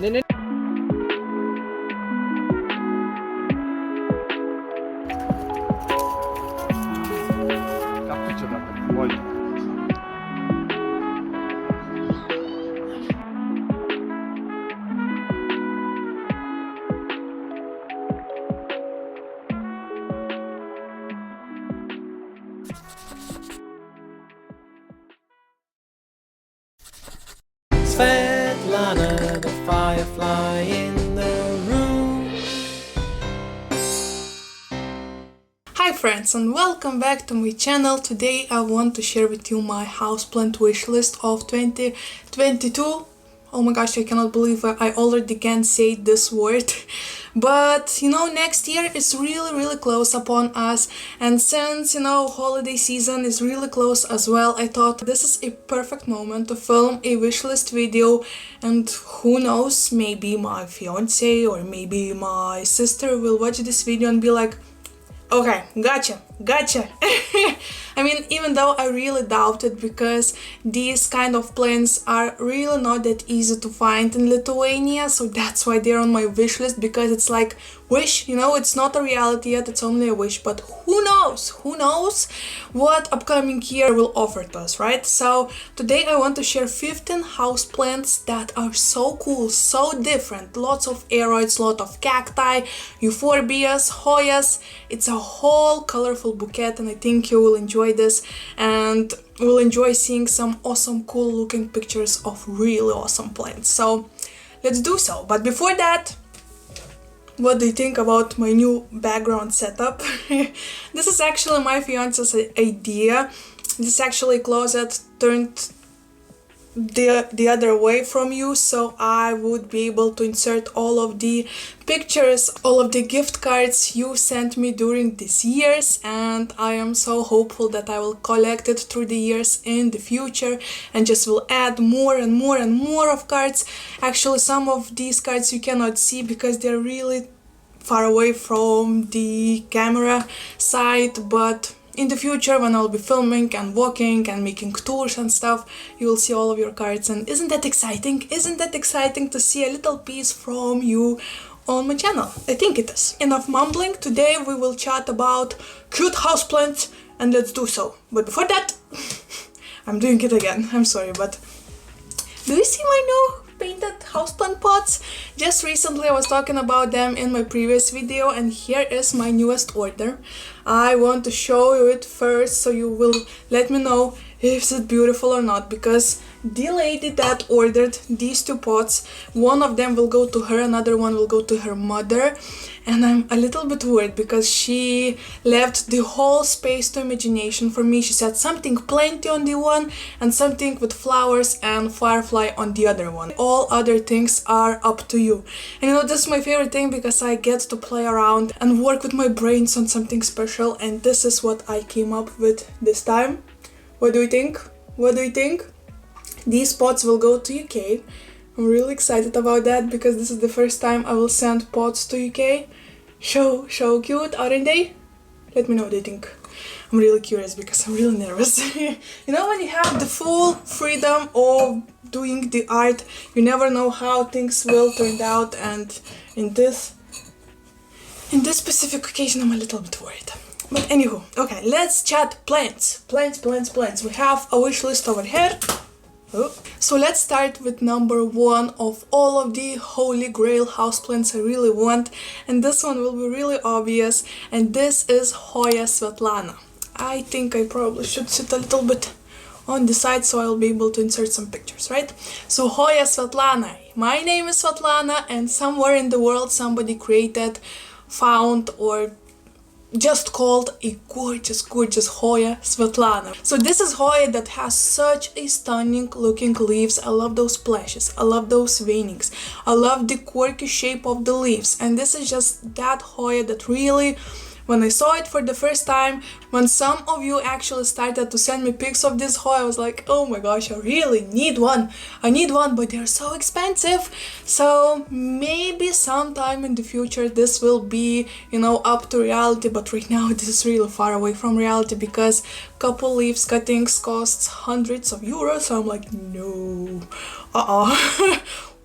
Ne, ne. Cappuccio da voglio. Svetlana, the firefly in the room. Hi friends, and welcome back to my channel. Today I want to share with you my houseplant wishlist of 2022. Oh my gosh, I cannot believe I already can't say this word. But you know, next year is really close upon us, and since you know holiday season is really close as well, I thought this is a perfect moment to film a wishlist video. And who knows, maybe my fiance or maybe my sister will watch this video and be like, okay, gotcha. I mean, even though I really doubt it, because these kind of plants are really not that easy to find in Lithuania, so that's why they're on my wish list, because it's like wish, you know, it's not a reality yet, it's only a wish, but who knows what upcoming year will offer to us, right? So today I want to share 15 houseplants that are so cool, so different, lots of aroids, lot of cacti, euphorbias, hoyas. It's a whole colorful bouquet, and I think you will enjoy this and will enjoy seeing some awesome cool looking pictures of really awesome plants. So let's do so. But before that, what do you think about my new background setup? This is actually my fiance's idea. This is actually closet turned the other way from you, so I would be able to insert all of the pictures, all of the gift cards you sent me during these years, and I am so hopeful that I will collect it through the years in the future and just will add more and more of cards. Actually, some of these cards you cannot see because they're really far away from the camera side, but in the future, when I'll be filming and walking and making tours and stuff, you will see all of your cards. And isn't that exciting? Isn't that exciting to see a little piece from you on my channel? I think it is. Enough mumbling. Today we will chat about cute houseplants, and let's do so. But before that, I'm doing it again. I'm sorry, but do you see my new painted houseplant pots? Just recently I was talking about them in my previous video, and here is my newest order. I want to show you it first so you will let me know if it's beautiful or not, because the lady that ordered these two pots, one of them will go to her, another one will go to her mother, and I'm a little bit worried because she left the whole space to imagination for me. She said something plenty on the one and something with flowers and firefly on the other one. All other things are up to you. And you know, this is my favorite thing because I get to play around and work with my brains on something special, and this is what I came up with this time. What do you think? What do you think? These pots will go to UK. I'm really excited about that because this is the first time I will send pots to UK. So cute, aren't they? Let me know what you think. I'm really curious because I'm really nervous. You know, when you have the full freedom of doing the art, you never know how things will turn out, and in this specific occasion I'm a little bit worried. But anywho, okay, let's chat plants. We have a wish list over here. Oh. So let's start with number one of all of the holy grail houseplants I really want, and this one will be really obvious, and this is Hoya Svetlana. I think I probably should sit a little bit on the side so I'll be able to insert some pictures, right? So Hoya Svetlana. My name is Svetlana, and somewhere in the world somebody created, found, or just called a gorgeous Hoya Svetlana. So this is Hoya that has such a stunning looking leaves. I love those splashes, I love those veinings, I love the quirky shape of the leaves, and this is just that Hoya that really, when I saw it for the first time, when some of you actually started to send me pics of this Hoya, I was like, oh my gosh, I really need one. I need one, but they're so expensive. So maybe sometime in the future this will be, you know, up to reality, but right now this is really far away from reality because couple leaves cuttings costs hundreds of euros. So I'm like, no,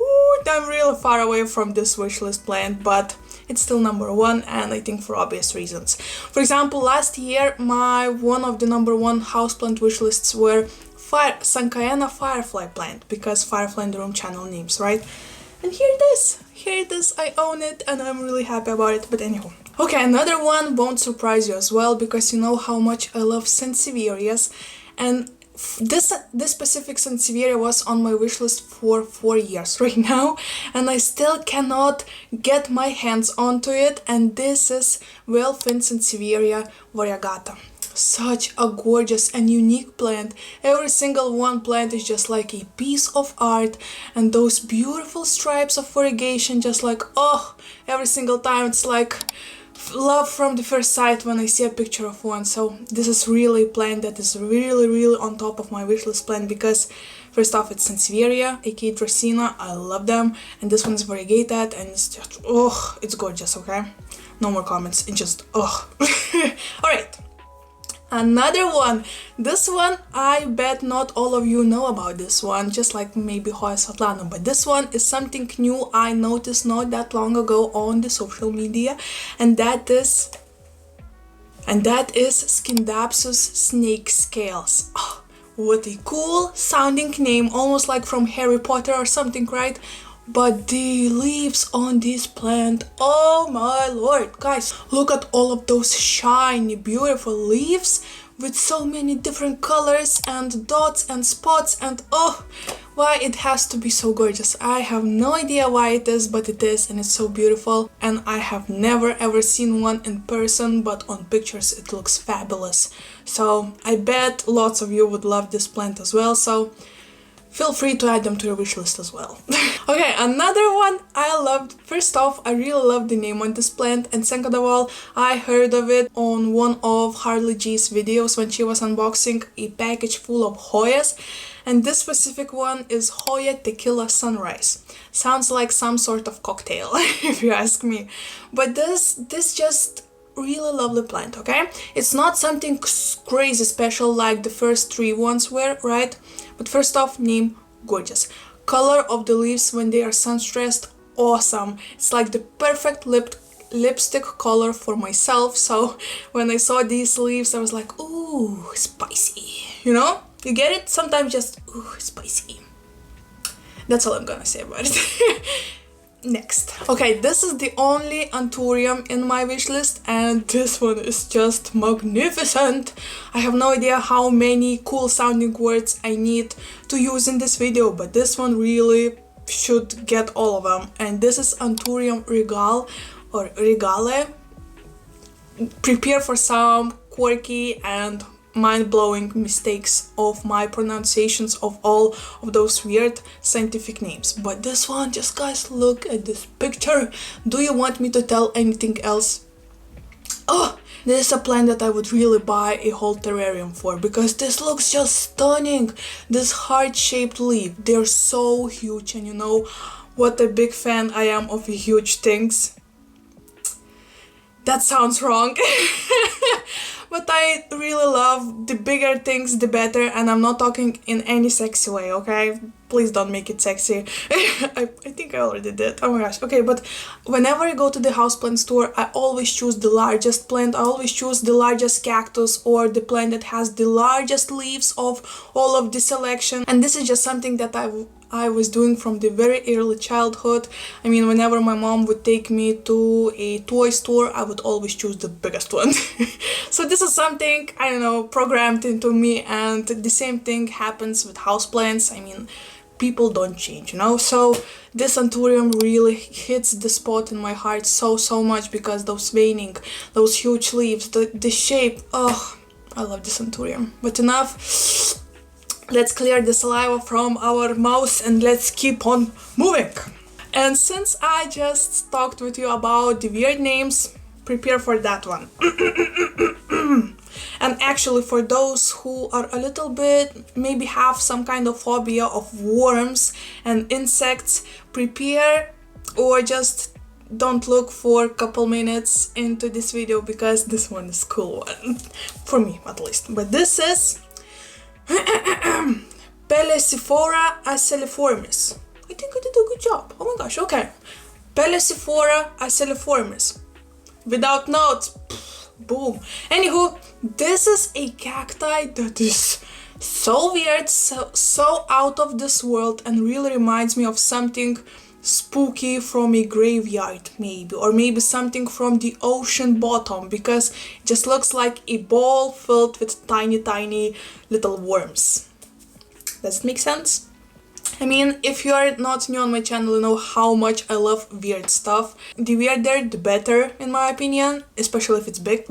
Ooh, fact, I'm really far away from this wishlist plant, but it's still number one, and I think for obvious reasons. For example, last year one of the number one houseplant wishlists were Sankaena Firefly plant, because Firefly in the Room channel names, right? And here it is, I own it and I'm really happy about it, but anyhow. Okay, another one won't surprise you as well, because you know how much I love sansevierias, and this specific sansevieria was on my wishlist for 4 years right now, and I still cannot get my hands onto it, and this is well-fin sansevieria Variagata. Such a gorgeous and unique plant. Every single one plant is just like a piece of art, and those beautiful stripes of variegation, just like, oh, every single time it's like love from the first sight when I see a picture of one. So this is really a plant that is really on top of my wishlist plant, because first off, it's sansevieria, aka Dracaena, I love them, and this one's Variegata, and it's just, oh, it's gorgeous, okay? No more comments, it's just, oh. Alright. Another one. This one, I bet not all of you know about this one, just like maybe Hoya Svetlana, but this one is something new I noticed not that long ago on the social media, and that is Scindapsus snake scales. Oh, what a cool sounding name, almost like from Harry Potter or something, right? But the leaves on this plant, oh my lord, guys, look at all of those shiny, beautiful leaves with so many different colors and dots and spots, and oh, why it has to be so gorgeous. I have no idea why it is, but it is, and it's so beautiful, and I have never ever seen one in person, but on pictures it looks fabulous. So I bet lots of you would love this plant as well, so feel free to add them to your wish list as well. Okay, another one I loved. First off, I really love the name on this plant, and second of all, I heard of it on one of Harley G's videos when she was unboxing a package full of Hoyas, and this specific one is Hoya Tequila Sunrise. Sounds like some sort of cocktail, if you ask me. But this just really lovely plant, okay? It's not something crazy special like the first three ones were, right? But first off, name, gorgeous. Color of the leaves when they are sun-stressed, awesome. It's like the perfect lipstick color for myself, so when I saw these leaves, I was like, ooh, spicy, you know? You get it? Sometimes just, ooh, spicy. That's all I'm gonna say about it. Next. Okay, this is the only Anthurium in my wish list, and this one is just magnificent. I have no idea how many cool sounding words I need to use in this video, but this one really should get all of them. And this is Anthurium Regal or Regale. Prepare for some quirky and mind-blowing mistakes of my pronunciations of all of those weird scientific names. But this one, just guys, look at this picture. Do you want me to tell anything else? Oh, this is a plant that I would really buy a whole terrarium for, because this looks just stunning. This heart-shaped leaf, they're so huge, and you know what a big fan I am of huge things. That sounds wrong. But I really love the bigger things, the better, and I'm not talking in any sexy way, okay? Please don't make it sexy. I think I already did. Oh my gosh. Okay, but whenever I go to the houseplant store, I always choose the largest plant. I always choose the largest cactus or the plant that has the largest leaves of all of the selection. And this is just something that I was doing from the very early childhood. I mean, whenever my mom would take me to a toy store, I would always choose the biggest one. So this is something, I don't know, programmed into me, and the same thing happens with houseplants. I mean, people don't change, you know? So this Anthurium really hits the spot in my heart so much, because those veining, those huge leaves, the shape, oh, I love this Anthurium. But enough. Let's clear the saliva from our mouth and let's keep on moving. And since I just talked with you about the weird names, prepare for that one. And actually, for those who are a little bit, maybe have some kind of phobia of worms and insects, prepare, or just don't look for a couple minutes into this video, because this one is a cool one. For me, at least. But this is Assaliformis. I think I did do a good job. Oh my gosh, okay. Peliciphora Assaliformis. Without notes. Boom. Anywho, this is a cacti that is so weird, so out of this world, and really reminds me of something spooky from a graveyard maybe, or maybe something from the ocean bottom, because it just looks like a bowl filled with tiny little worms. Does it make sense? I mean, if you are not new on my channel, you know how much I love weird stuff. The weirder, the better, in my opinion, especially if it's big.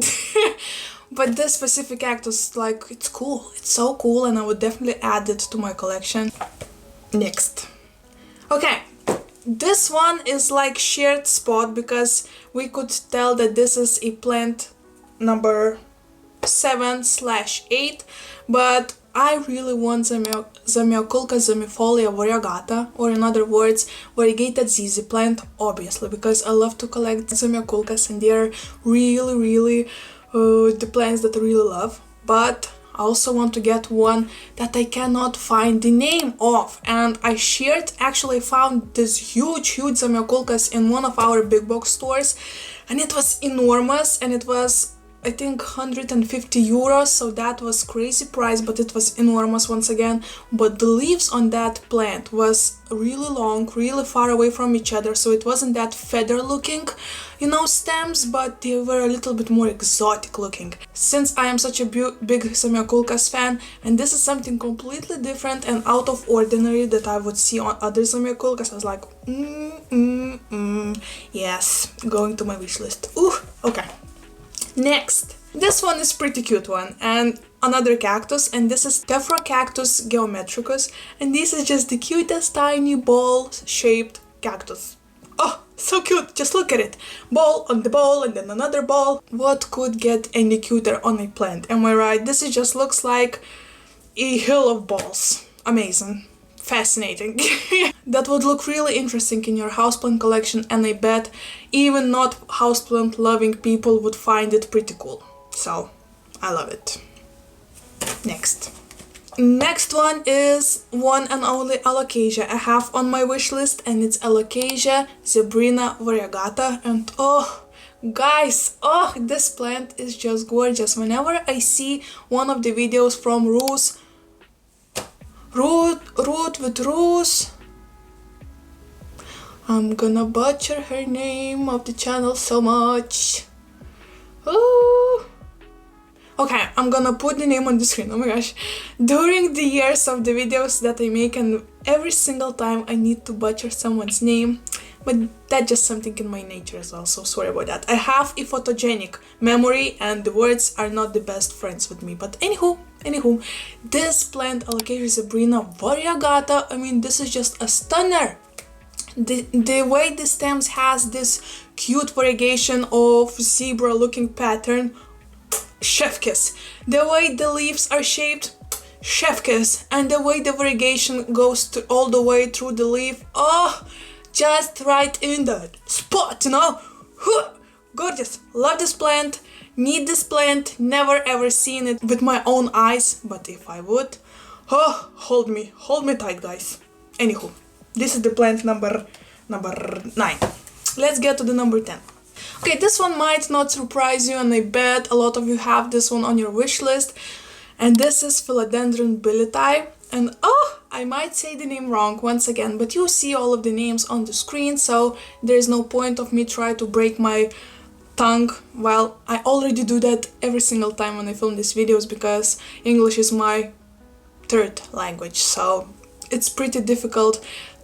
But this specific cactus, like, it's cool. It's so cool, and I would definitely add it to my collection. Next. Okay, this one is like shared spot, because we could tell that this is a plant number 7/8, but I really want Zamioculca zamifolia variegata, or in other words, Variegata ZZ plant, obviously, because I love to collect Zamioculcas, and they're really the plants that I really love. But I also want to get one that I cannot find the name of, and I actually found this huge Zamioculcas in one of our big box stores, and it was enormous, and it was, I think, 150 euros, so that was crazy price, but it was enormous once again. But the leaves on that plant was really long, really far away from each other, so it wasn't that feather looking, you know, stems, but they were a little bit more exotic looking. Since I am such a big Zamioculcas fan, and this is something completely different and out of ordinary that I would see on other Zamioculcas, I was like, yes, going to my wish list. Ooh, okay. Next, this one is pretty cute one, and another cactus, and this is Cactus Geometricus, and this is just the cutest tiny ball-shaped cactus. Oh, so cute, just look at it. Ball on the ball, and then another ball. What could get any cuter on a plant, am I right? This is just looks like a hill of balls. Amazing. Fascinating. That would look really interesting in your houseplant collection, and I bet even not houseplant loving people would find it pretty cool. So, I love it. Next. Next one is one and only Alocasia I have on my wish list, and it's Alocasia Sabrina Variagata, and oh, guys, oh, this plant is just gorgeous. Whenever I see one of the videos from Root with Rose. I'm gonna butcher her name of the channel so much. Ooh. Okay, I'm gonna put the name on the screen, oh my gosh. During the years of the videos that I make, and every single time I need to butcher someone's name, but that's just something in my nature as well, so sorry about that. I have a photogenic memory, and the words are not the best friends with me. But anywho, this plant, Alocasia Sabrina Variegata, I mean, this is just a stunner. The way the stems has this cute variegation of zebra looking pattern, chef kiss. The way the leaves are shaped, chef kiss. And the way the variegation goes all the way through the leaf, oh, just right in the spot, you know. Gorgeous. Love this plant. Need this plant. Never ever seen it with my own eyes, but if I would, oh, hold me tight, guys. Anywho, this is the plant number 9. Let's get to the number 10. Okay, this one might not surprise you, and I bet a lot of you have this one on your wish list. And this is Philodendron billeti. And oh, I might say the name wrong once again, but you see all of the names on the screen, so there's no point of me try to break my tongue. Well, I already do that every single time when I film these videos, because English is my third language, so it's pretty difficult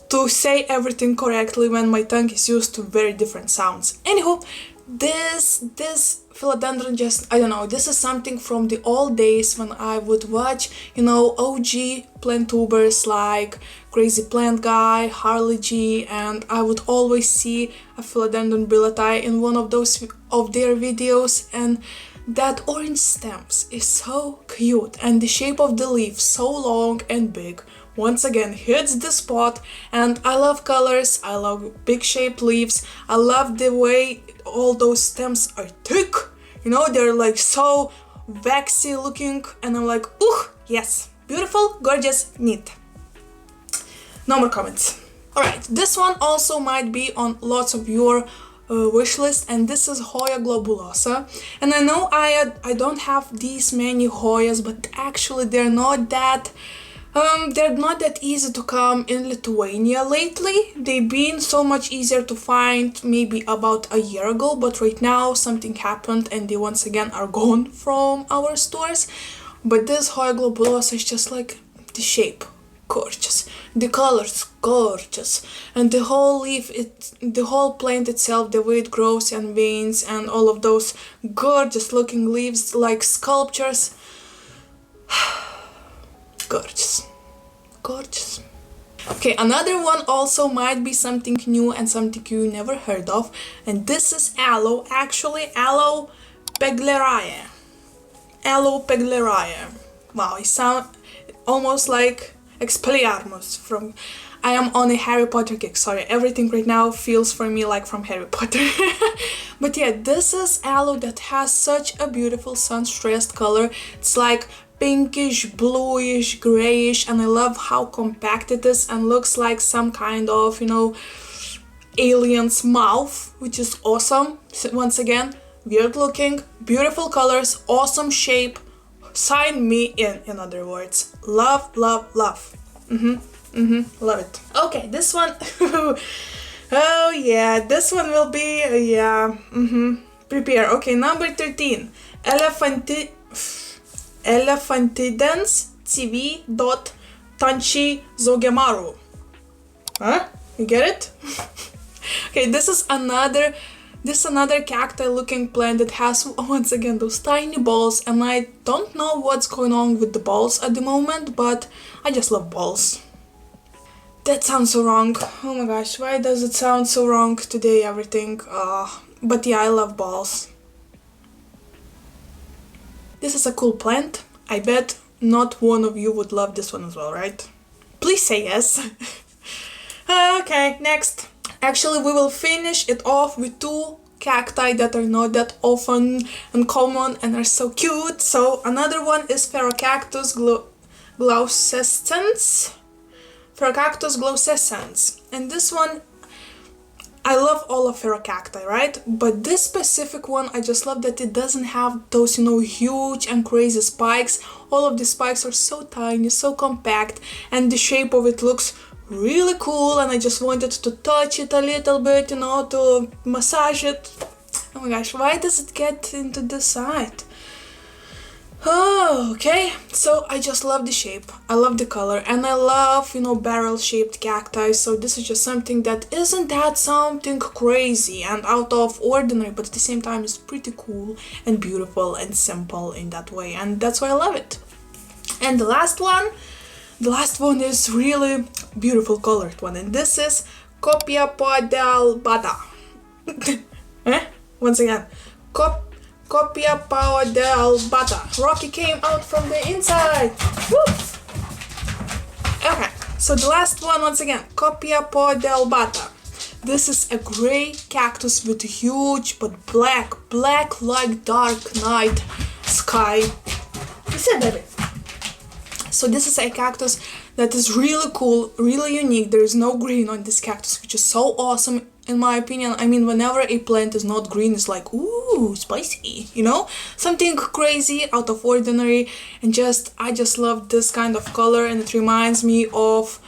to say everything correctly when my tongue is used to very different sounds. Anywho, this philodendron, just, I don't know, this is something from the old days when I would watch, you know, OG plant tubers like Crazy Plant Guy, Harley G, and I would always see a Philodendron billeti in one of those of their videos, and that orange stems is so cute, and the shape of the leaf so long and big once again hits the spot. And I love colors, I love big shaped leaves, I love the way all those stems are thick, you know, they're like so waxy looking, and I'm like, ooh, yes, beautiful, gorgeous, neat. No more comments. Alright, this one also might be on lots of your wish list, and this is Hoya Globulosa. And I know I don't have these many Hoyas, but actually they're not that easy to come in Lithuania lately. They've been so much easier to find maybe about a year ago, but right now something happened and they once again are gone from our stores. But this Hoya Globulosa is just like the shape, gorgeous, the colors, gorgeous, and the whole leaf, the whole plant itself, the way it grows and veins and all of those gorgeous looking leaves like sculptures. Gorgeous, gorgeous. Okay, another one also might be something new and something you never heard of, and this is Aloe, actually Aloe Peglerae. Aloe Peglerae. Wow, it sounds almost like Expelliarmus from... I am on a Harry Potter kick, sorry, everything right now feels for me like from Harry Potter. But yeah, this is aloe that has such a beautiful sun-stressed color. It's like pinkish, bluish, grayish, and I love how compact it is and looks like some kind of, you know, alien's mouth, which is awesome. So once again, weird looking, beautiful colors, awesome shape. Sign me in other words. Love, love, love. Love it. Okay, this one. Oh yeah, this one will be, prepare. Okay, number 13. Elephantidens CV dot Tanchi Zogemaru. Huh? You get it? Okay, this is another cacti looking plant that has once again those tiny balls, and I don't know what's going on with the balls at the moment, but I just love balls. That sounds so wrong. Oh my gosh, why does it sound so wrong today, everything? But yeah, I love balls. This is a cool plant. I bet not one of you would love this one as well, right? Please say yes. Okay, next. Actually, we will finish it off with two cacti that are not that often and common and are so cute. So another one is Ferocactus glaucescens. Ferocactus glaucescens. And this one, I love all of Ferocacti, right? But this specific one, I just love that it doesn't have those, you know, huge and crazy spikes. All of the spikes are so tiny, so compact, and the shape of it looks really cool, and I just wanted to touch it a little bit, you know, to massage it. Oh my gosh, why does it get into the side? Oh, okay, so I just love the shape, I love the color, and I love, you know, barrel-shaped cacti, so this is just something that isn't that something crazy and out of ordinary, but at the same time is pretty cool and beautiful and simple in that way, and that's why I love it. And the last one is really beautiful colored one, and this is Copia del bata. Once again, Copia del bata. Rocky came out from the inside. Woo! Okay, so the last one, once again, Copia del bata. This is a gray cactus with a huge but black like dark night sky. You said that. So this is a cactus that is really cool, really unique. There is no green on this cactus, which is so awesome in my opinion. I mean, whenever a plant is not green, it's like, ooh, spicy, you know? Something crazy, out of ordinary, and I just love this kind of color, and it reminds me of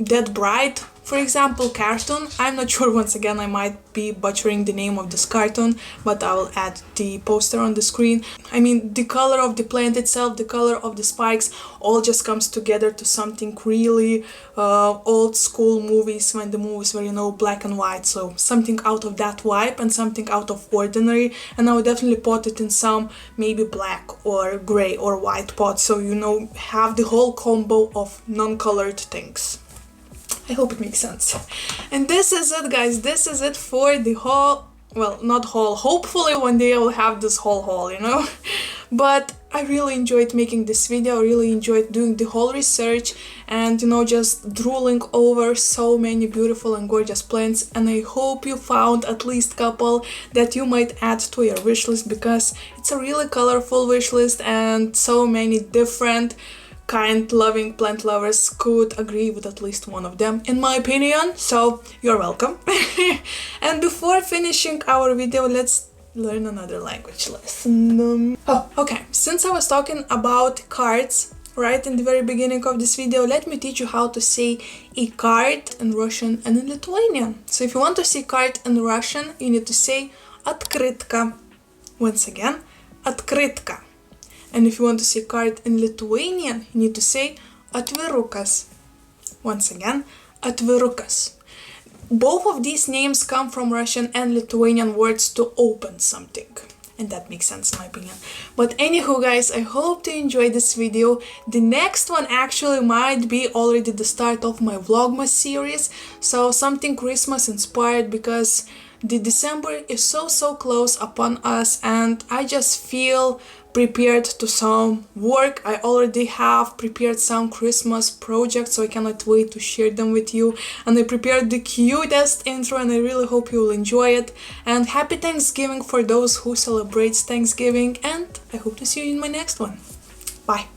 Dead Bride, for example, cartoon. I'm not sure, once again, I might be butchering the name of this cartoon, but I will add the poster on the screen. I mean, the color of the plant itself, the color of the spikes, all just comes together to something really old school movies, when the movies were, you know, black and white. So something out of that vibe and something out of ordinary, and I would definitely pot it in some maybe black or gray or white pot, so, you know, have the whole combo of non-colored things. I hope it makes sense. And this is it, guys. This is it for the haul. Well, not haul. Hopefully one day I will have this whole haul, you know. But I really enjoyed making this video. I really enjoyed doing the whole research and, you know, just drooling over so many beautiful and gorgeous plants. And I hope you found at least a couple that you might add to your wishlist, because it's a really colorful wishlist and so many different kind, loving plant lovers could agree with at least one of them, in my opinion, so you're welcome. And before finishing our video, let's learn another language lesson. Oh, okay, since I was talking about cards right in the very beginning of this video, let me teach you how to say a card in Russian and in Lithuanian. So if you want to say card in Russian, you need to say открытка. Once again, открытка. And if you want to say card in Lithuanian, you need to say atvirukas. Once again, atvirukas. Both of these names come from Russian and Lithuanian words to open something. And that makes sense in my opinion. But anywho guys, I hope to enjoy this video. The next one actually might be already the start of my Vlogmas series. So something Christmas inspired, because the December is so close upon us and I just feel prepared to some work. I already have prepared some Christmas projects, so I cannot wait to share them with you. And I prepared the cutest intro and I really hope you will enjoy it. And happy Thanksgiving for those who celebrate Thanksgiving, and I hope to see you in my next one. Bye!